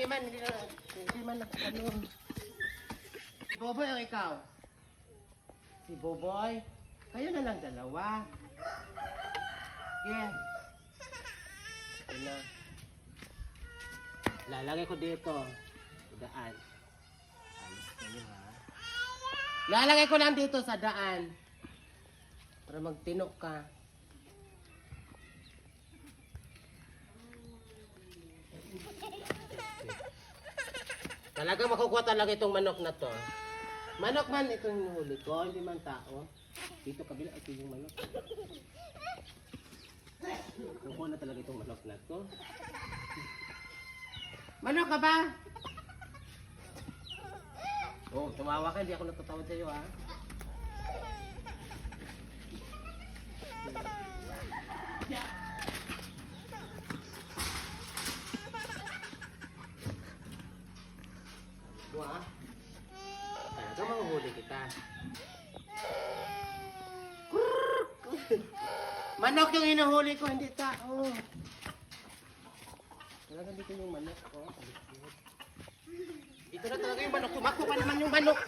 hindi man nakakalong. Si Boboy o ikaw? Si Boboy? Kayo na lang dalawa. Yeah. Ito na. Lalagay ko dito. Daan. Alis kayo ha. Lalagay ko lang dito sa daan. Para magtinok ka. Talaga makukuha talaga itong manok na to. Manok man itong huli ko, hindi man tao. Dito kabila, ito yung manok. Kukuha na talaga itong manok na to. Manok ka ba? Oh, tumawa ka, hindi ako natatawad sa iyo ha. Wah, talaga mahuhuli kita. Manok yung inuhuli ko, hindi tao. Talaga dito yung manok ko. Ito na talaga yung manok. Tumakbo pa naman yung manok.